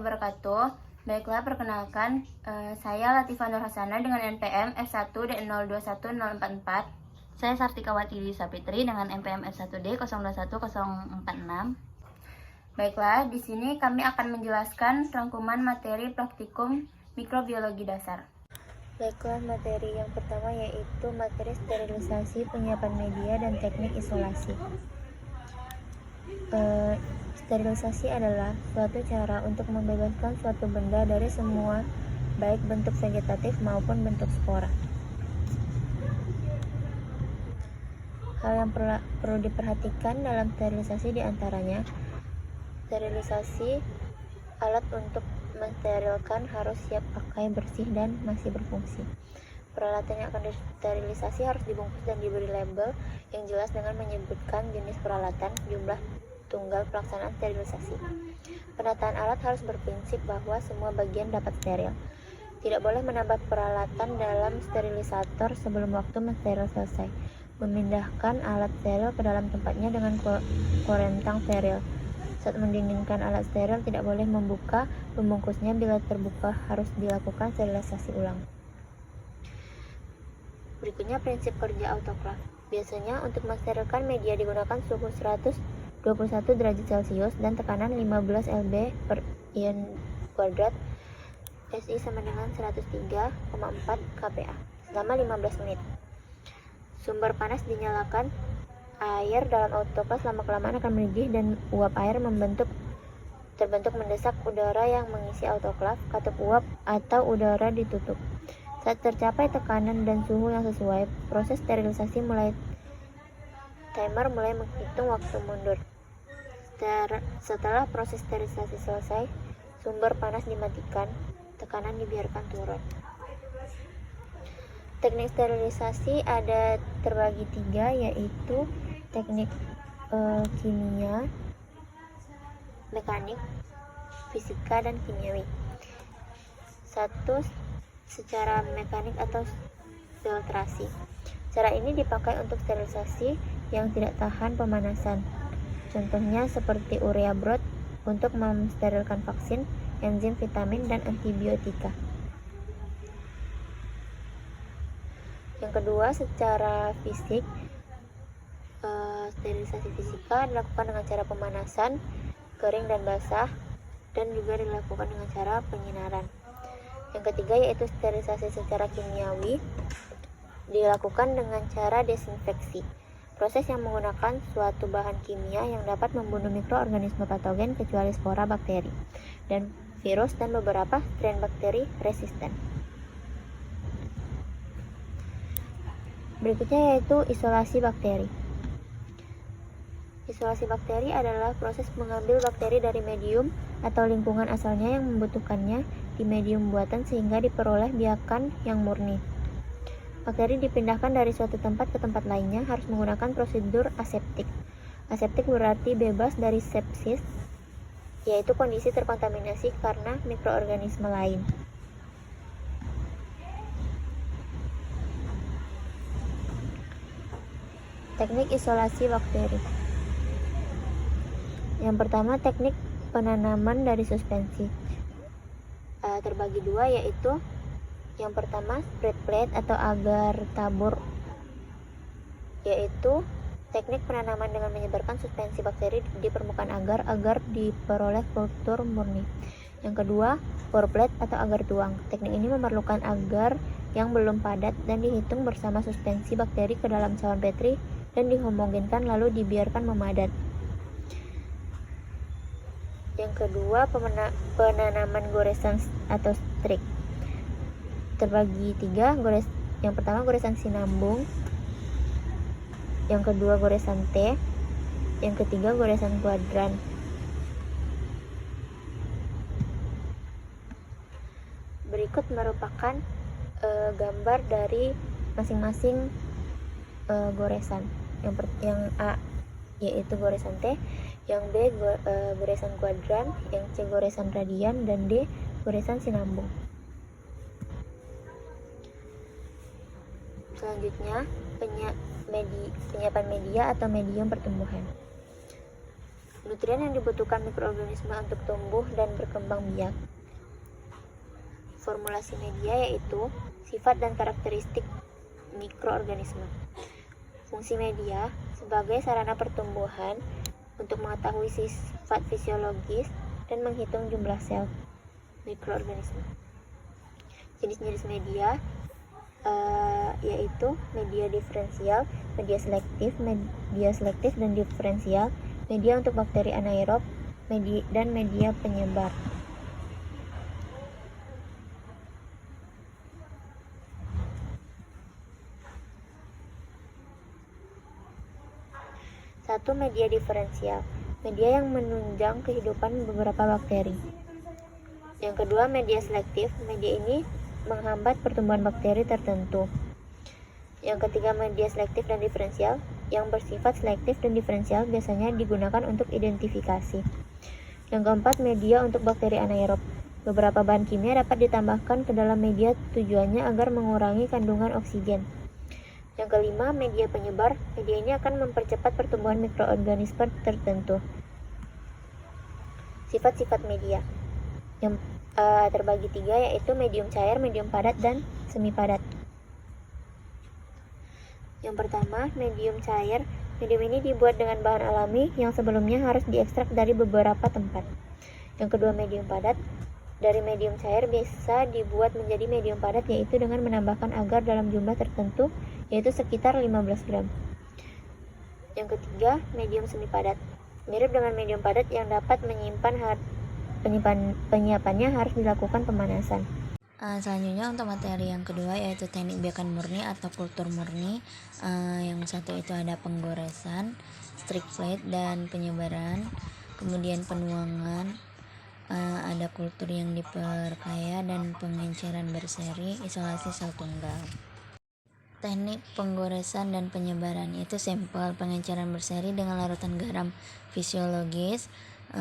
wabarakatuh. Baiklah, perkenalkan, saya Latifah Nur Hasanah dengan NPM F1D021044. Saya Sartikawati Sapitri dengan NPM F1D 021046. Baiklah, di sini kami akan menjelaskan rangkuman materi praktikum mikrobiologi dasar. Baiklah, materi yang pertama yaitu materi sterilisasi, penyiapan media, dan teknik isolasi. Sterilisasi adalah suatu cara untuk membebaskan suatu benda dari semua, baik bentuk vegetatif maupun bentuk spora. Hal yang perlu diperhatikan dalam sterilisasi diantaranya, sterilisasi alat untuk mensterilkan harus siap pakai, bersih, dan masih berfungsi. Peralatan yang akan disterilisasi harus dibungkus dan diberi label yang jelas dengan menyebutkan jenis peralatan, jumlah, tunggal pelaksanaan sterilisasi. Penataan alat harus berprinsip bahwa semua bagian dapat steril. Tidak boleh menambah peralatan dalam sterilisator sebelum waktu mensteril selesai. Memindahkan alat steril ke dalam tempatnya dengan korentang steril. Saat mendinginkan alat steril, tidak boleh membuka pembungkusnya. Bila terbuka, harus dilakukan sterilisasi ulang. Berikutnya prinsip kerja autoklaf. Biasanya untuk mensterilkan media digunakan suhu 121 derajat Celcius dan tekanan 15 lb per in kuadrat, SI sama dengan 103,4 kPa selama 15 menit. Sumber panas dinyalakan. Air dalam autoklaf lama-kelamaan akan mendidih dan uap air terbentuk mendesak udara yang mengisi autoklaf. Katup uap atau udara ditutup. Saat tercapai tekanan dan suhu yang sesuai, proses sterilisasi timer mulai menghitung waktu mundur. Setelah proses sterilisasi selesai, sumber panas dimatikan, tekanan dibiarkan turun. Teknik sterilisasi ada terbagi 3, yaitu teknik kimia, mekanik, fisika, dan kimiawi. 1. Secara mekanik atau filtrasi. Cara ini dipakai untuk sterilisasi yang tidak tahan pemanasan. Contohnya seperti urea broth untuk mensterilkan vaksin, enzim, vitamin, dan antibiotika. Yang kedua, secara fisik. Sterilisasi fisika dilakukan dengan cara pemanasan, kering dan basah, dan juga dilakukan dengan cara penyinaran. Yang ketiga yaitu sterilisasi secara kimiawi, dilakukan dengan cara desinfeksi. Proses yang menggunakan suatu bahan kimia yang dapat membunuh mikroorganisme patogen kecuali spora, bakteri, dan virus, dan beberapa strain bakteri resisten. Berikutnya yaitu isolasi bakteri. Isolasi bakteri adalah proses mengambil bakteri dari medium atau lingkungan asalnya yang membutuhkannya di medium buatan sehingga diperoleh biakan yang murni. Bakteri dipindahkan dari suatu tempat ke tempat lainnya harus menggunakan prosedur aseptik. Aseptik berarti bebas dari sepsis, yaitu kondisi terkontaminasi karena mikroorganisme lain. Teknik isolasi bakteri. Yang pertama, teknik penanaman dari suspensi. Terbagi 2, yaitu yang pertama spread plate atau agar tabur, yaitu teknik penanaman dengan menyebarkan suspensi bakteri di permukaan agar diperoleh kultur murni. Yang kedua, pour plate atau agar tuang. Teknik ini memerlukan agar yang belum padat dan dihitung bersama suspensi bakteri ke dalam sawan Petri dan dihomogenkan lalu dibiarkan memadat. Yang kedua, penanaman goresan atau strik. Terbagi 3, yang pertama goresan sinambung, yang kedua goresan T, yang ketiga goresan kuadran. Berikut merupakan gambar dari masing-masing goresan. Yang A yaitu goresan T, yang B goresan kuadran, yang C goresan radian, dan D goresan sinambung. Selanjutnya, penyiapan media atau medium pertumbuhan. Nutrien yang dibutuhkan mikroorganisme untuk tumbuh dan berkembang biak. Formulasi media yaitu sifat dan karakteristik mikroorganisme. Fungsi media sebagai sarana pertumbuhan untuk mengetahui sifat fisiologis dan menghitung jumlah sel mikroorganisme. Jenis-jenis media yaitu media diferensial, media selektif dan diferensial, media untuk bakteri anaerob, dan media penyebar. Satu, media diferensial, media yang menunjang kehidupan beberapa bakteri. Yang kedua, media selektif, media ini menghambat pertumbuhan bakteri tertentu. Yang ketiga, media selektif dan diferensial, yang bersifat selektif dan diferensial biasanya digunakan untuk identifikasi. Yang keempat, media untuk bakteri anaerob. Beberapa bahan kimia dapat ditambahkan ke dalam media tujuannya agar mengurangi kandungan oksigen. Yang kelima, media penyebar. Media ini akan mempercepat pertumbuhan mikroorganisme tertentu. Sifat-sifat media yang terbagi tiga, yaitu medium cair, medium padat, dan semi padat. Yang pertama, medium cair. Medium ini dibuat dengan bahan alami yang sebelumnya harus diekstrak dari beberapa tempat. Yang kedua, medium padat. Dari medium cair bisa dibuat menjadi medium padat, yaitu dengan menambahkan agar dalam jumlah tertentu, yaitu sekitar 15 gram. Yang ketiga, medium semi padat. Mirip dengan medium padat yang dapat penyiapannya harus dilakukan pemanasan. Selanjutnya untuk materi yang kedua yaitu teknik biakan murni atau kultur murni. Yang satu itu ada penggoresan, strict plate, dan penyebaran. Kemudian penuangan, ada kultur yang diperkaya, dan pengenceran berseri, isolasi sel tunggal. Teknik penggoresan dan penyebaran yaitu sampel, pengenceran berseri dengan larutan garam fisiologis,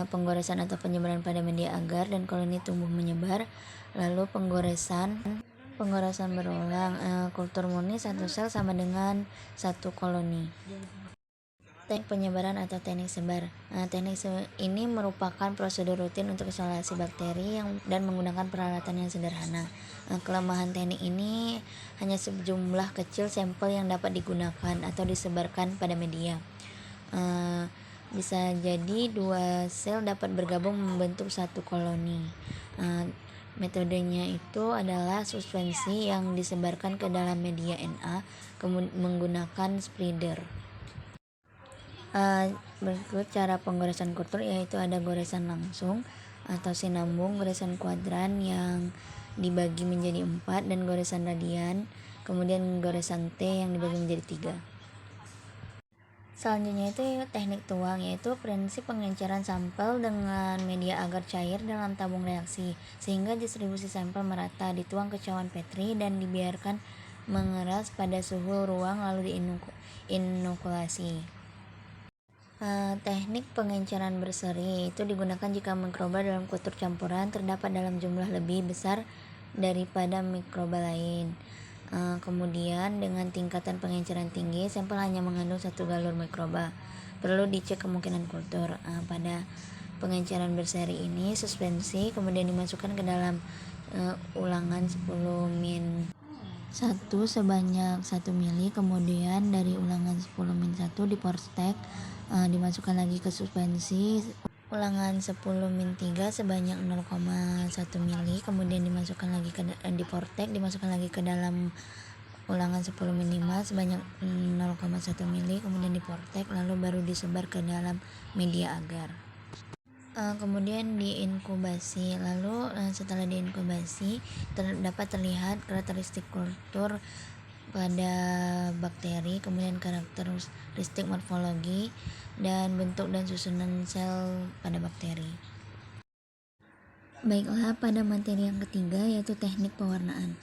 penggoresan atau penyebaran pada media agar dan koloni tumbuh menyebar. Lalu penggoresan berulang, kultur murni satu sel sama dengan satu koloni. Teknik penyebaran atau teknik sebar. Teknik ini merupakan prosedur rutin untuk isolasi bakteri dan menggunakan peralatan yang sederhana. Kelemahan teknik ini hanya sejumlah kecil sampel yang dapat digunakan atau disebarkan pada media. Bisa jadi dua sel dapat bergabung membentuk satu koloni. Metodenya itu adalah suspensi yang disebarkan ke dalam media Na menggunakan spreader. Berikut cara penggoresan kultur, yaitu ada goresan langsung atau sinambung, goresan kuadran yang dibagi menjadi 4, dan goresan radian, kemudian goresan T yang dibagi menjadi 3. Selanjutnya itu teknik tuang, yaitu prinsip pengenceran sampel dengan media agar cair dalam tabung reaksi sehingga distribusi sampel merata, dituang ke cawan Petri dan dibiarkan mengeras pada suhu ruang lalu diinokulasi. Teknik pengenceran berseri itu digunakan jika mikroba dalam kultur campuran terdapat dalam jumlah lebih besar daripada mikroba lain. Kemudian dengan tingkatan pengenceran tinggi, sampel hanya mengandung satu galur mikroba. Perlu dicek kemungkinan kultur. Pada pengenceran berseri ini, suspensi kemudian dimasukkan ke dalam ulangan 10 min 1 sebanyak 1 mili, kemudian dari ulangan 10 min 1 diporstek, dimasukkan lagi ke suspensi ulangan 10 min 3 sebanyak 0,1 mili, kemudian dimasukkan lagi diportek, dimasukkan lagi ke dalam ulangan 10 min 5 sebanyak 0,1 mili, kemudian diportek, lalu baru disebar ke dalam media agar. Kemudian diinkubasi. Lalu setelah diinkubasi dapat terlihat karakteristik kultur pada bakteri, kemudian karakteristik morfologi dan bentuk dan susunan sel pada bakteri. Baiklah, pada materi yang ketiga yaitu teknik pewarnaan.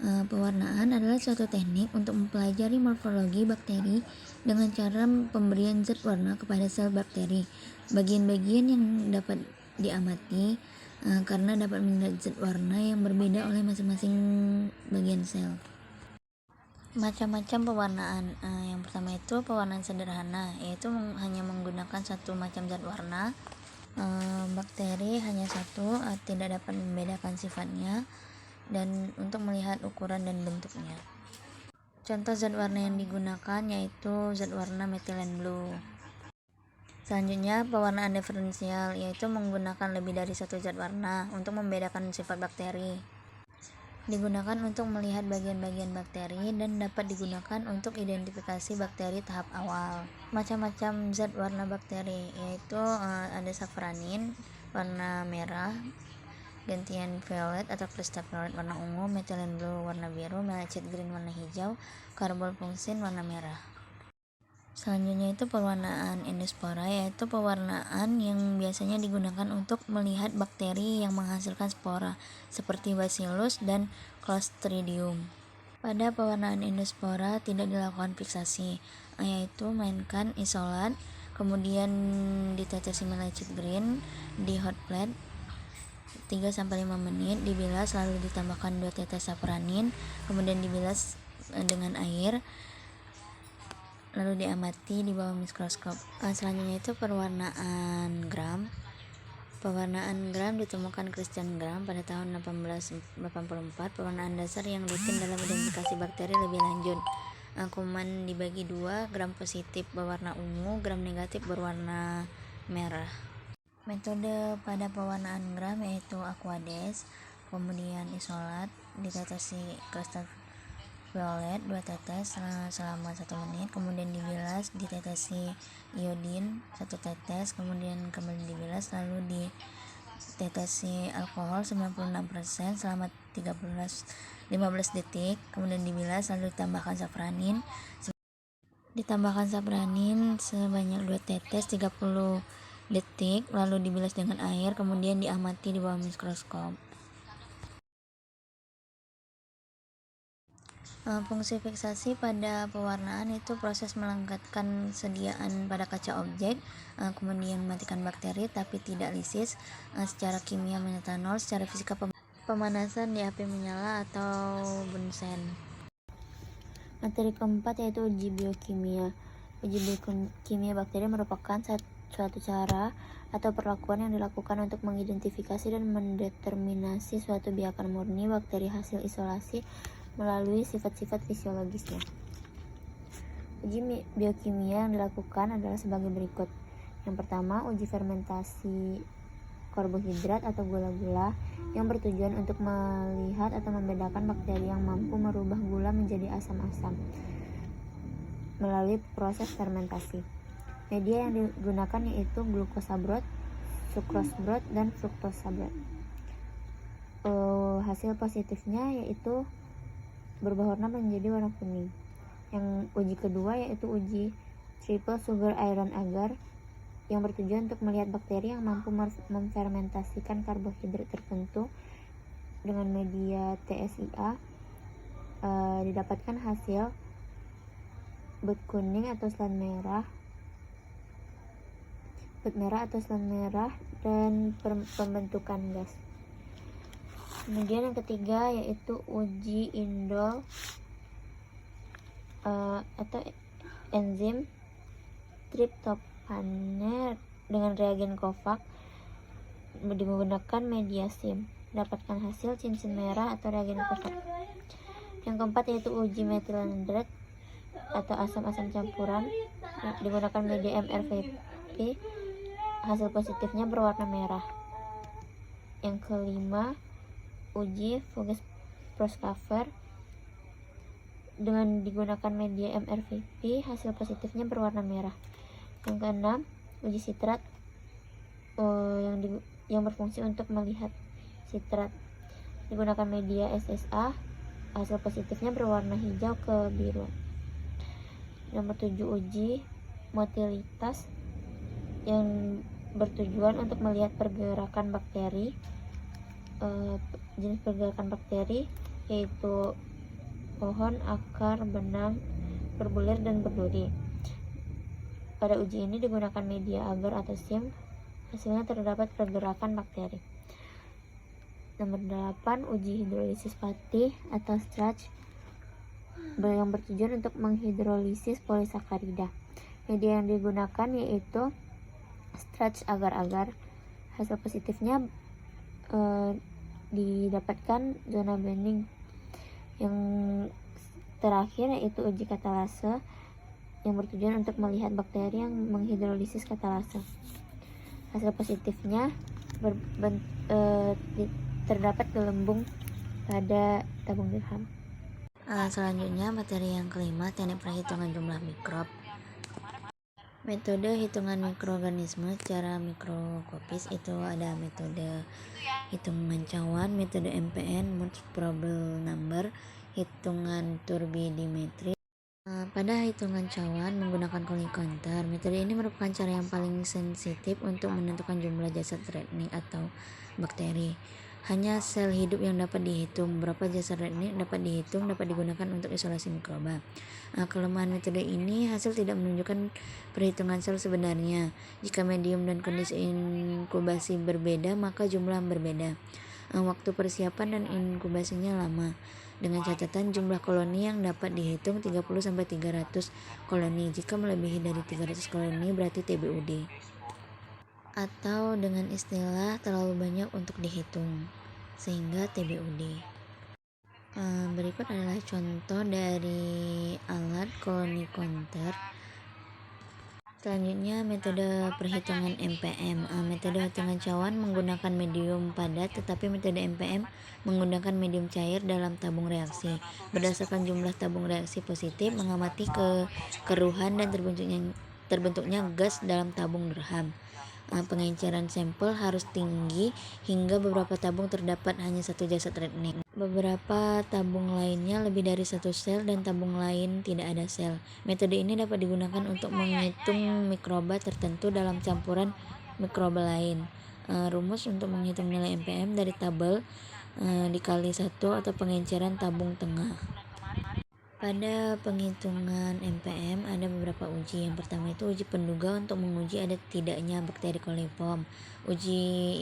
Pewarnaan adalah suatu teknik untuk mempelajari morfologi bakteri dengan cara pemberian zat warna kepada sel bakteri. Bagian-bagian yang dapat diamati karena dapat melihat zat warna yang berbeda oleh masing-masing bagian sel. Macam-macam pewarnaan. Yang pertama itu pewarnaan sederhana, yaitu hanya menggunakan satu macam zat warna. Bakteri hanya satu, tidak dapat membedakan sifatnya dan untuk melihat ukuran dan bentuknya. Contoh zat warna yang digunakan yaitu zat warna methylene blue. Selanjutnya pewarnaan diferensial, yaitu menggunakan lebih dari satu zat warna untuk membedakan sifat bakteri. Digunakan untuk melihat bagian-bagian bakteri dan dapat digunakan untuk identifikasi bakteri tahap awal. Macam-macam zat warna bakteri, yaitu ada safranin warna merah, gentian violet atau crystal violet warna ungu, methylene blue warna biru, melicet green warna hijau, carbolfuncin warna merah. Selanjutnya itu pewarnaan endospora, yaitu pewarnaan yang biasanya digunakan untuk melihat bakteri yang menghasilkan spora seperti Bacillus dan Clostridium. Pada pewarnaan endospora tidak dilakukan fiksasi, yaitu mainkan isolat, kemudian ditetesi melicet green di hot plate 3-5 menit, dibilas lalu ditambahkan 2 tetes safranin, kemudian dibilas dengan air, lalu diamati di bawah mikroskop. Selanjutnya itu pewarnaan gram. Pewarnaan gram ditemukan Christian Gram pada tahun 1884. Pewarnaan dasar yang rutin dalam identifikasi bakteri lebih lanjut. Kuman dibagi dua, gram positif berwarna ungu, gram negatif berwarna merah. Metode pada pewarnaan gram yaitu aqueous, kemudian isolat, ditetesi kristal violet 2 tetes selama 1 menit, kemudian dibilas, ditetesi iodin 1 tetes, kemudian kembali dibilas, lalu ditetesi alkohol 96% selama 15 detik, kemudian dibilas, lalu ditambahkan safranin sebanyak 2 tetes 30 detik, lalu dibilas dengan air, kemudian diamati di bawah mikroskop. Fungsi fiksasi pada pewarnaan itu proses melengkapkan sediaan pada kaca objek, kemudian mematikan bakteri tapi tidak lisis, secara kimia metanol, secara fisika pemanasan di api menyala atau bunsen. Materi keempat yaitu uji biokimia. Uji biokimia bakteri merupakan suatu cara atau perlakuan yang dilakukan untuk mengidentifikasi dan mendeterminasi suatu biakan murni bakteri hasil isolasi melalui sifat-sifat fisiologisnya. Uji biokimia yang dilakukan adalah sebagai berikut. Yang pertama, uji fermentasi karbohidrat atau gula-gula yang bertujuan untuk melihat atau membedakan bakteri yang mampu merubah gula menjadi asam-asam melalui proses fermentasi. Media yang digunakan yaitu glukosa broth, sukrosa broth, dan fruktosa broth. Hasil positifnya yaitu berubah warna menjadi warna kuning. Yang uji kedua yaitu uji triple sugar iron agar yang bertujuan untuk melihat bakteri yang mampu memfermentasikan karbohidrat tertentu dengan media TSIA. Didapatkan hasil but merah atau selan merah dan pembentukan gas. Kemudian yang ketiga yaitu uji indol atau enzim triptofan dengan reagen Kovac menggunakan media SIM. Dapatkan hasil cincin merah atau reagen Kovac. Yang keempat yaitu uji metilenidrat atau asam-asam campuran digunakan media MRVP. Hasil positifnya berwarna merah. Yang kelima uji Voges Proskaver dengan digunakan media MRVP, hasil positifnya berwarna merah. Yang keenam uji sitrat yang berfungsi untuk melihat sitrat digunakan media SSA, hasil positifnya berwarna hijau ke biru. Nomor 7 uji motilitas yang bertujuan untuk melihat pergerakan bakteri. Jenis pergerakan bakteri yaitu pohon, akar, benang, berbulir, dan berduri. Pada uji ini digunakan media agar atau SIM. Hasilnya terdapat pergerakan bakteri. Nomor 8 uji hidrolisis patih atau starch yang bertujuan untuk menghidrolisis polisakarida. Media yang digunakan yaitu starch agar-agar. Hasil positifnya didapatkan zona binding. Yang terakhir yaitu uji katalase yang bertujuan untuk melihat bakteri yang menghidrolisis katalase. Hasil positifnya terdapat gelembung pada tabung dirham. Selanjutnya materi yang kelima, teknik perhitungan jumlah mikrob. Metode hitungan mikroorganisme secara mikroskopis itu ada metode hitungan cawan, metode MPN (Most Probable Number), hitungan turbidimetri. Pada hitungan cawan menggunakan Collie counter, metode ini merupakan cara yang paling sensitif untuk menentukan jumlah jasad redneck atau bakteri. Hanya sel hidup yang dapat dihitung. Berapa jasad redneck dapat dihitung dapat digunakan untuk isolasi mikroba. Kelemahan metode ini hasil tidak menunjukkan perhitungan sel sebenarnya. Jika medium dan kondisi inkubasi berbeda, maka jumlah berbeda. Waktu persiapan dan inkubasinya lama. Dengan catatan jumlah koloni yang dapat dihitung 30-300 koloni. Jika melebihi dari 300 koloni berarti TBUD. Atau dengan istilah terlalu banyak untuk dihitung, sehingga TBUD. Berikut adalah contoh dari alat Collie counter. Selanjutnya metode perhitungan MPM. Metode hitungan cawan menggunakan medium padat, tetapi metode MPM menggunakan medium cair dalam tabung reaksi. Berdasarkan jumlah tabung reaksi positif, mengamati keruhan dan terbentuknya gas dalam tabung dirham. Pengenceran sampel harus tinggi hingga beberapa tabung terdapat hanya satu jasad redneck. Beberapa tabung lainnya lebih dari satu sel dan tabung lain tidak ada sel. Metode ini dapat digunakan untuk menghitung mikroba tertentu dalam campuran mikroba lain. Rumus untuk menghitung nilai MPM dari tabel dikali 1 atau pengenceran tabung tengah. Pada penghitungan MPM ada beberapa uji. Yang pertama itu uji penduga untuk menguji ada tidaknya bakteri coliform. Uji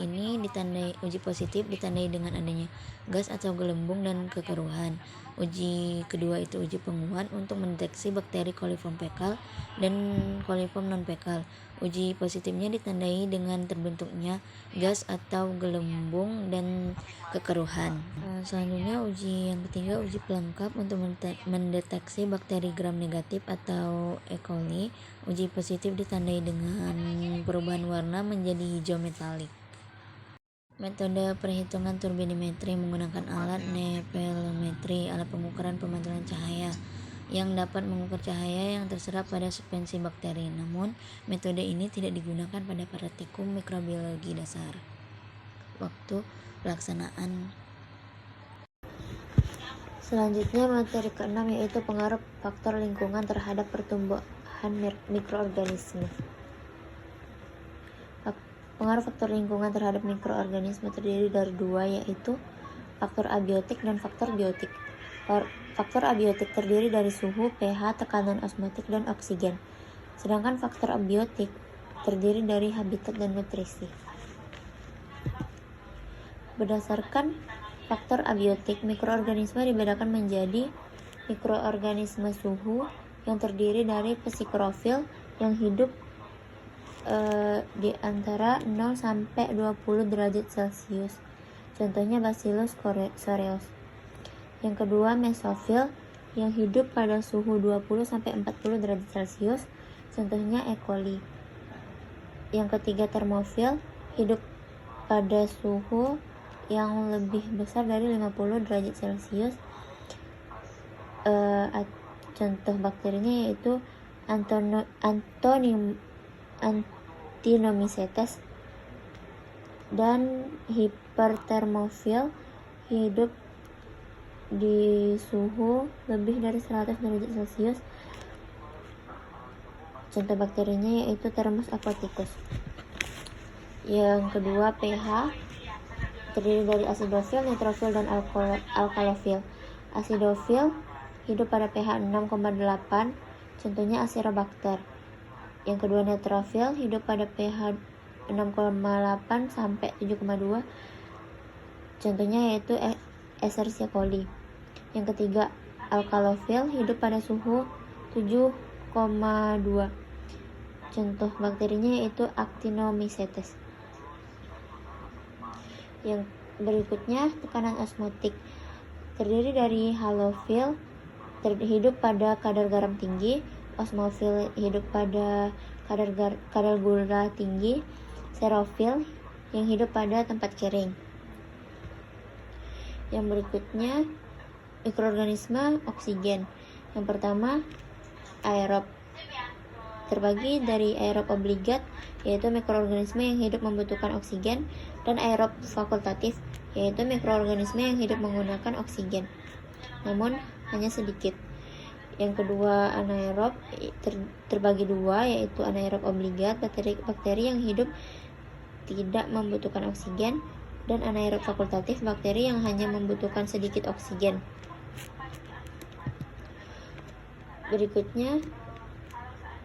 positif ditandai dengan adanya gas atau gelembung dan kekeruhan. Uji kedua itu uji penguat untuk mendeteksi bakteri coliform fekal dan coliform non fekal. Uji positifnya ditandai dengan terbentuknya gas atau gelembung dan kekeruhan. Selanjutnya uji yang ketiga, uji pelengkap untuk mendeteksi bakteri gram negatif atau E. coli. Uji positif ditandai dengan perubahan warna menjadi hijau metalik. Metode perhitungan turbidimetri menggunakan alat nephelometri, alat pengukuran pemantulan cahaya yang dapat mengukur cahaya yang terserap pada suspensi bakteri. Namun, metode ini tidak digunakan pada praktikum mikrobiologi dasar. Waktu pelaksanaan. Selanjutnya materi ke-6 yaitu pengaruh faktor lingkungan terhadap pertumbuhan mikroorganisme. Pengaruh faktor lingkungan terhadap mikroorganisme terdiri dari dua, yaitu faktor abiotik dan faktor biotik. Faktor abiotik terdiri dari suhu, pH, tekanan osmotik, dan oksigen. Sedangkan faktor abiotik terdiri dari habitat dan nutrisi. Berdasarkan faktor abiotik, mikroorganisme dibedakan menjadi mikroorganisme suhu yang terdiri dari psikrofil yang hidup di antara 0 sampai 20 derajat Celcius. Contohnya Bacillus cereus. Yang kedua, mesofil yang hidup pada suhu 20 sampai 40 derajat Celcius. Contohnya E. coli. Yang ketiga, termofil hidup pada suhu yang lebih besar dari 50 derajat Celcius. Contoh bakterinya yaitu Actinomycetes. Dan hipertermofil hidup di suhu lebih dari 100 derajat Celcius. Contoh bakterinya yaitu Thermus aquaticus. Yang kedua, pH terdiri dari asidofil, neutrofil, dan alkalofil. Asidofil hidup pada pH 6,8, contohnya Acerobacter. Yang kedua, neutrofil hidup pada pH 6,8 sampai 7,2, contohnya yaitu Escherichia coli. Yang ketiga, alkalofil hidup pada suhu 7,2. Contoh bakterinya yaitu Actinomycetes. Yang berikutnya tekanan osmotik. Terdiri dari halofil hidup pada kadar garam tinggi, osmofil hidup pada kadar gula tinggi, serofil yang hidup pada tempat kering. Yang berikutnya mikroorganisme oksigen. Yang pertama aerob. Terbagi dari aerob obligat, yaitu mikroorganisme yang hidup membutuhkan oksigen, dan aerob fakultatif, yaitu mikroorganisme yang hidup menggunakan oksigen, namun hanya sedikit. Yang kedua anaerob terbagi dua, yaitu anaerob obligat, bakteri yang hidup tidak membutuhkan oksigen, dan anaerob fakultatif, bakteri yang hanya membutuhkan sedikit oksigen. Berikutnya,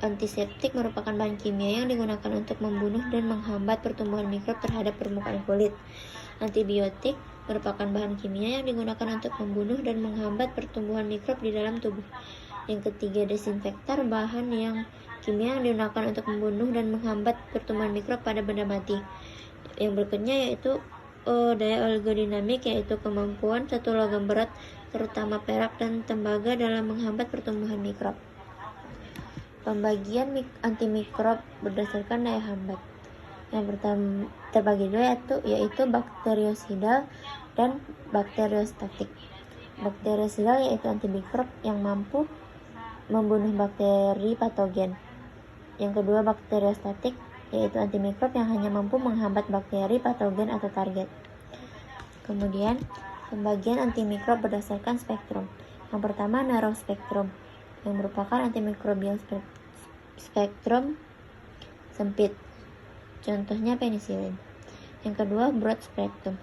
antiseptik merupakan bahan kimia yang digunakan untuk membunuh dan menghambat pertumbuhan mikrob terhadap permukaan kulit. Antibiotik merupakan bahan kimia yang digunakan untuk membunuh dan menghambat pertumbuhan mikrob di dalam tubuh. Yang ketiga, desinfektan, bahan kimia yang digunakan untuk membunuh dan menghambat pertumbuhan mikrob pada benda mati. Yang berikutnya yaitu daya oligodinamik, yaitu kemampuan satu logam berat, terutama perak dan tembaga, dalam menghambat pertumbuhan mikrob. Pembagian antimikrob berdasarkan daya hambat. Yang pertama terbagi dua, yaitu bakteriosidal dan bakteriostatik. Bakteriosidal yaitu antimikrob yang mampu membunuh bakteri patogen. Yang kedua bakteriostatik yaitu antimikrob yang hanya mampu menghambat bakteri patogen atau target. Kemudian pembagian antimikrob berdasarkan spektrum. Yang pertama narrow spektrum, yang merupakan antimikrobial spektrum sempit, contohnya penisilin. Yang kedua broad spektrum,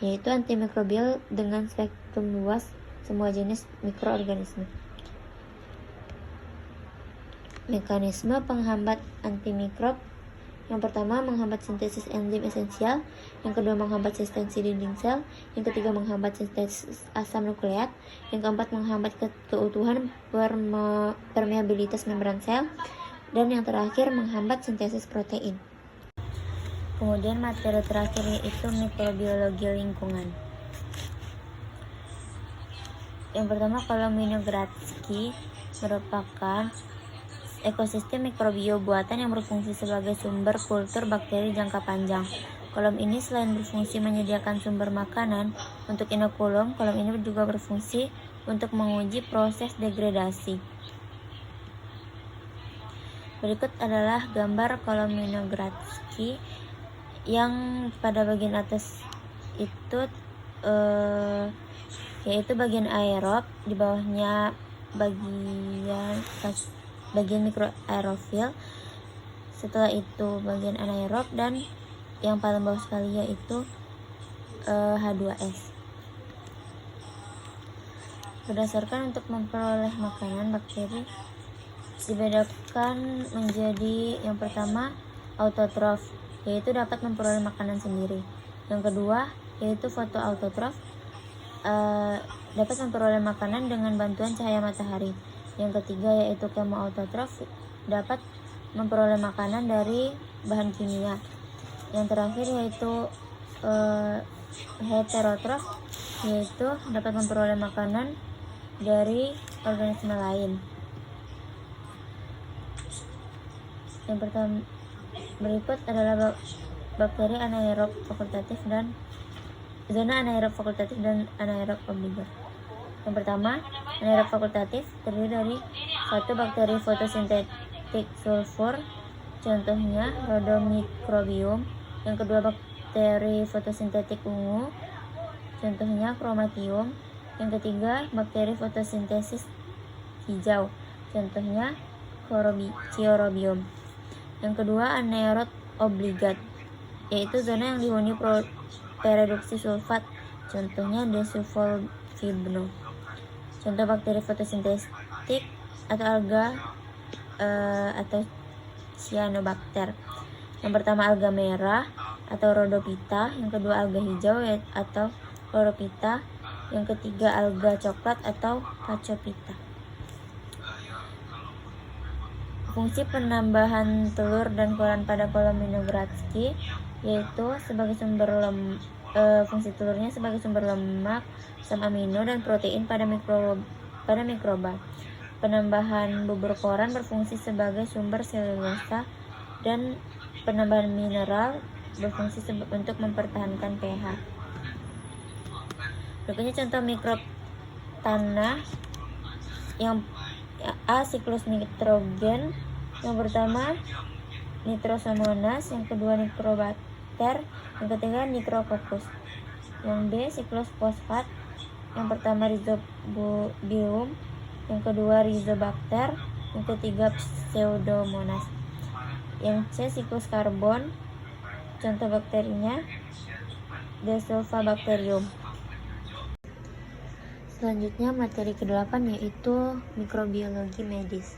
yaitu antimikrobial dengan spektrum luas, semua jenis mikroorganisme. Mekanisme penghambat antimikrob. Yang pertama menghambat sintesis enzim esensial, yang kedua menghambat sistensi dinding sel, yang ketiga menghambat sintesis asam nukleat, yang keempat menghambat keutuhan permeabilitas membran sel, dan yang terakhir menghambat sintesis protein. Kemudian materi terakhir yaitu mikrobiologi lingkungan. Yang pertama kolom Winogradsky merupakan ekosistem mikrobio buatan yang berfungsi sebagai sumber kultur bakteri jangka panjang. Kolom ini selain berfungsi menyediakan sumber makanan untuk inokulum, kolom ini juga berfungsi untuk menguji proses degradasi. Berikut adalah gambar kolom Winogradsky yang pada bagian atas itu yaitu bagian aerob, di bawahnya bagian mikroaerofil, setelah itu bagian anaerob, dan yang paling bawah sekali yaitu H2S. Berdasarkan untuk memperoleh makanan, bakteri dibedakan menjadi yang pertama autotrof, yaitu dapat memperoleh makanan sendiri. Yang kedua yaitu fotoautotrof, dapat memperoleh makanan dengan bantuan cahaya matahari. Yang ketiga yaitu kemoautotrof, dapat memperoleh makanan dari bahan kimia. Yang terakhir yaitu heterotrof, yaitu dapat memperoleh makanan dari organisme lain. Yang pertama berikut adalah bakteri anaerob fakultatif dan zona anaerob fakultatif dan anaerob obligat. Yang pertama, anaerob fakultatif terdiri dari satu bakteri fotosintetik sulfur, contohnya Rhodomicrobium. Yang kedua bakteri fotosintetik ungu, contohnya Chromatium. Yang ketiga bakteri fotosintesis hijau, contohnya Chiorobium. Yang kedua anaerob obligat, yaitu zona yang dihuni pereduksi sulfat, contohnya Desulfovibno. Contoh bakteri fotosintetik atau alga atau cyanobacter. Yang pertama alga merah atau Rhodophyta, yang kedua alga hijau atau Chlorophyta, Yang ketiga, alga coklat atau Pachyphyta. Fungsi penambahan telur dan koran pada Kolomengogradsky yaitu sebagai fungsi telurnya sebagai sumber lemak, asam amino, dan protein pada mikroba. Penambahan bubur koran berfungsi sebagai sumber selulosa, dan penambahan mineral berfungsi untuk mempertahankan pH. Berikutnya contoh mikrob tanah. Yang A, siklus nitrogen. Yang pertama Nitrosomonas, yang kedua Nitrobacter, yang ketiga Nitrococcus. Yang B, siklus fosfat. Yang pertama Rhizobium, yang kedua Rhizobacter, yang ketiga Pseudomonas. Yang C, siklus karbon. Contoh bakterinya Desulfabacterium. Selanjutnya materi ke-8 yaitu mikrobiologi medis.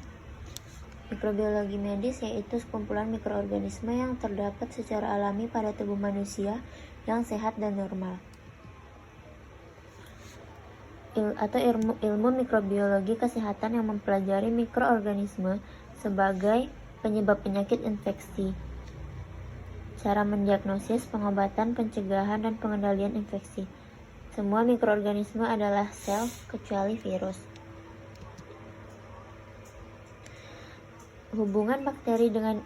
Mikrobiologi medis yaitu sekumpulan mikroorganisme yang terdapat secara alami pada tubuh manusia yang sehat dan normal. Ilmu mikrobiologi kesehatan yang mempelajari mikroorganisme sebagai penyebab penyakit infeksi, cara mendiagnosis, pengobatan, pencegahan, dan pengendalian infeksi. Semua mikroorganisme adalah sel, kecuali virus. Hubungan bakteri dengan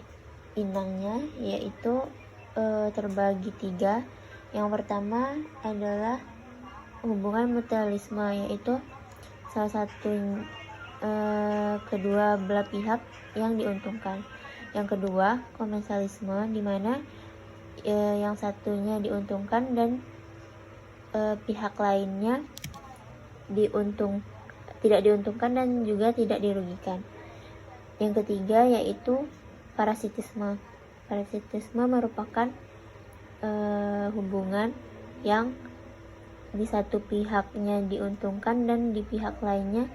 inangnya yaitu terbagi 3. Yang pertama adalah hubungan mutualisme, yaitu salah satu kedua belah pihak yang diuntungkan. Yang kedua komensalisme, di mana yang satunya diuntungkan dan pihak lainnya tidak diuntungkan dan juga tidak dirugikan. Yang ketiga yaitu parasitisme. Parasitisme merupakan hubungan yang di satu pihaknya diuntungkan dan di pihak lainnya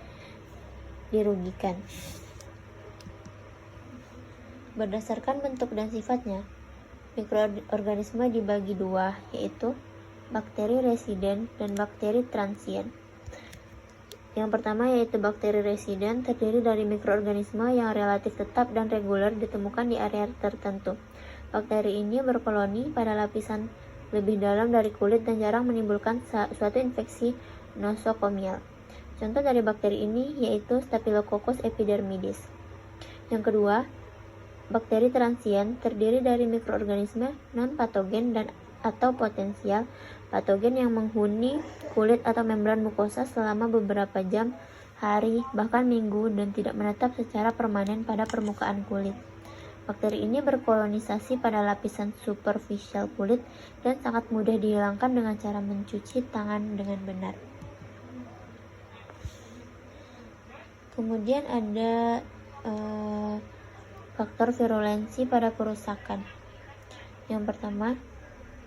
dirugikan. Berdasarkan bentuk dan sifatnya, mikroorganisme dibagi 2, yaitu bakteri residen dan bakteri transien. Yang pertama yaitu bakteri residen, terdiri dari mikroorganisme yang relatif tetap dan reguler ditemukan di area tertentu. Bakteri ini berkoloni pada lapisan lebih dalam dari kulit dan jarang menimbulkan suatu infeksi nosokomial. Contoh dari bakteri ini yaitu Staphylococcus epidermidis. Yang kedua, bakteri transien terdiri dari mikroorganisme non-patogen dan atau potensial patogen yang menghuni kulit atau membran mukosa selama beberapa jam, hari, bahkan minggu, dan tidak menetap secara permanen pada permukaan kulit. Bakteri ini berkolonisasi pada lapisan superficial kulit dan sangat mudah dihilangkan dengan cara mencuci tangan dengan benar. Kemudian ada faktor virulensi pada kerusakan. Yang pertama,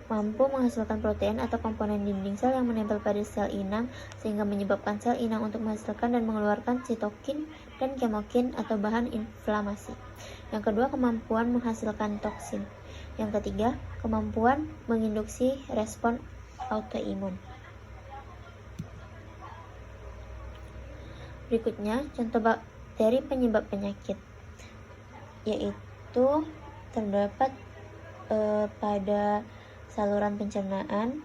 mampu menghasilkan protein atau komponen dinding sel yang menempel pada sel inang sehingga menyebabkan sel inang untuk menghasilkan dan mengeluarkan sitokin dan kemokin atau bahan inflamasi. Yang kedua, kemampuan menghasilkan toksin. Yang ketiga, kemampuan menginduksi respon autoimun. Berikutnya, contoh bakteri penyebab penyakit, yaitu terdapat pada saluran pencernaan.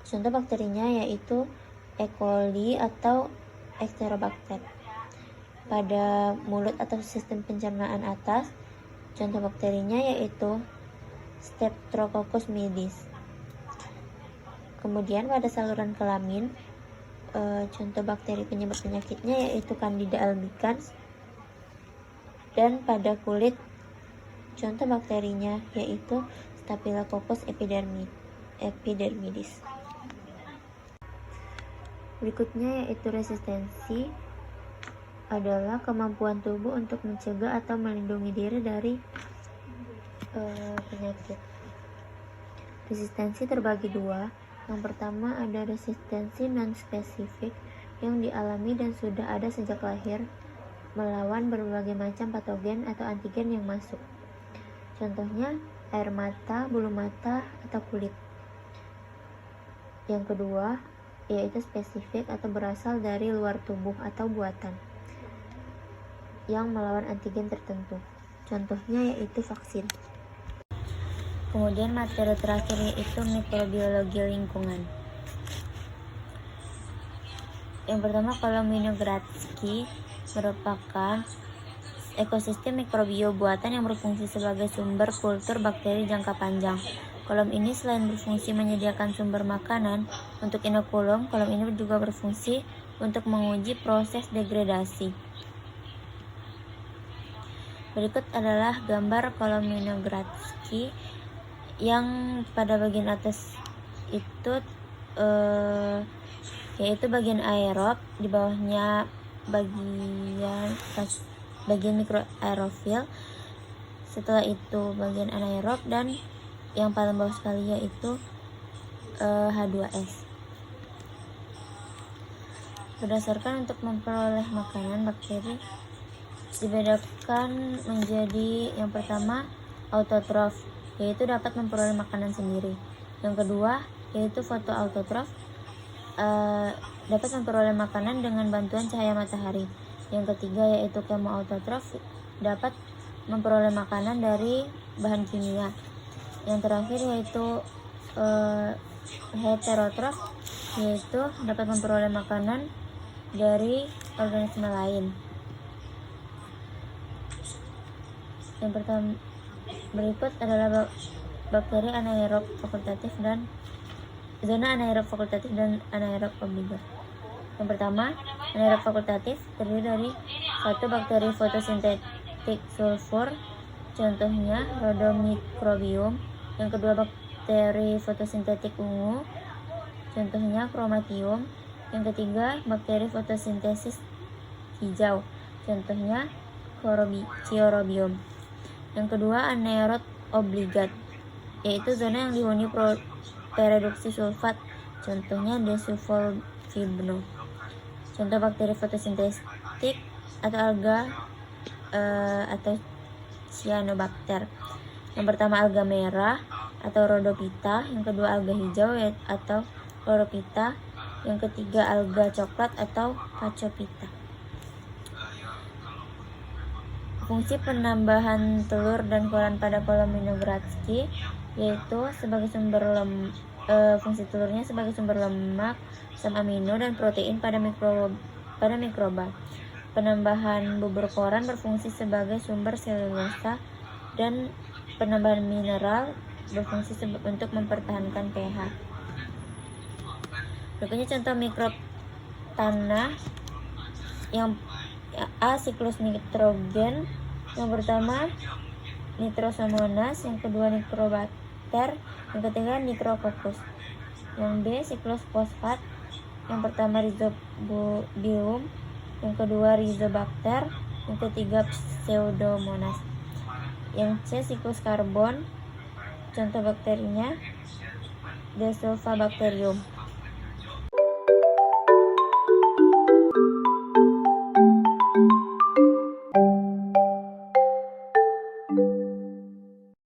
Contoh bakterinya yaitu E. coli atau Enterobacter. Pada mulut atau sistem pencernaan atas, contoh bakterinya yaitu Streptococcus mitis. Kemudian pada saluran kelamin, contoh bakteri penyebab penyakitnya yaitu Candida albicans. Dan pada kulit, contoh bakterinya yaitu Staphylococcus epidermidis. Berikutnya yaitu resistensi, adalah kemampuan tubuh untuk mencegah atau melindungi diri dari penyakit. Resistensi terbagi 2. Yang pertama ada resistensi non-spesifik yang dialami dan sudah ada sejak lahir melawan berbagai macam patogen atau antigen yang masuk. Contohnya air mata, bulu mata, atau kulit. Yang kedua yaitu spesifik atau berasal dari luar tubuh atau buatan yang melawan antigen tertentu. Contohnya yaitu vaksin. Kemudian materi terakhir yaitu mikrobiologi lingkungan. Yang pertama, kolom Winogradsky merupakan ekosistem mikrobio buatan yang berfungsi sebagai sumber kultur bakteri jangka panjang. Kolom ini selain berfungsi menyediakan sumber makanan untuk inokulum, kolom ini juga berfungsi untuk menguji proses degradasi. Berikut adalah gambar kolom Winogradsky yang pada bagian atas itu yaitu bagian aerob, di bawahnya bagian mikroaerofil, setelah itu bagian anaerob, dan yang paling bawah sekali yaitu H2S. Berdasarkan untuk memperoleh makanan, bakteri dibedakan menjadi yang pertama autotrof, yaitu dapat memperoleh makanan sendiri. Yang kedua yaitu fotoautotrof, dapat memperoleh makanan dengan bantuan cahaya matahari. Yang ketiga yaitu kemoautotrof, dapat memperoleh makanan dari bahan kimia. Yang terakhir yaitu heterotrof, yaitu dapat memperoleh makanan dari organisme lain. Yang pertama, berikut adalah bakteri anaerob fakultatif dan zona anaerob fakultatif dan anaerob obligat. Yang pertama, anaerob fakultatif terdiri dari satu bakteri fotosintetik sulfur, contohnya Rhodomicrobium. Yang kedua, bakteri fotosintetik ungu, contohnya Chromatium. Yang ketiga, bakteri fotosintesis hijau, contohnya Chiorobium. Yang kedua, anaerob obligat, yaitu zona yang dihuni pereduksi sulfat, contohnya Desulfovibno. Contoh bakteri fotosintetik atau alga atau cyanobacter. Yang pertama, alga merah atau Rhodophyta. Yang kedua, alga hijau atau Chlorophyta. Yang ketiga, alga coklat atau Phacophita. Fungsi penambahan telur dan koran pada kolom Winogradsky yaitu sebagai sumber fungsi telurnya sebagai sumber lemak, asam amino, dan protein pada mikroba. Penambahan bubur koran berfungsi sebagai sumber selulosa, dan penambahan mineral berfungsi untuk mempertahankan pH. Berikutnya contoh mikrob tanah. Yang A, siklus nitrogen. Yang pertama Nitrosomonas, yang kedua Nitrobacter, yang ketiga Nitrococcus. Yang B, siklus fosfat. Yang pertama Rhizobium, yang kedua Rhizobacter, yang ketiga Pseudomonas. Yang C, siklus karbon. Contoh bakterinya Desulfabacterium.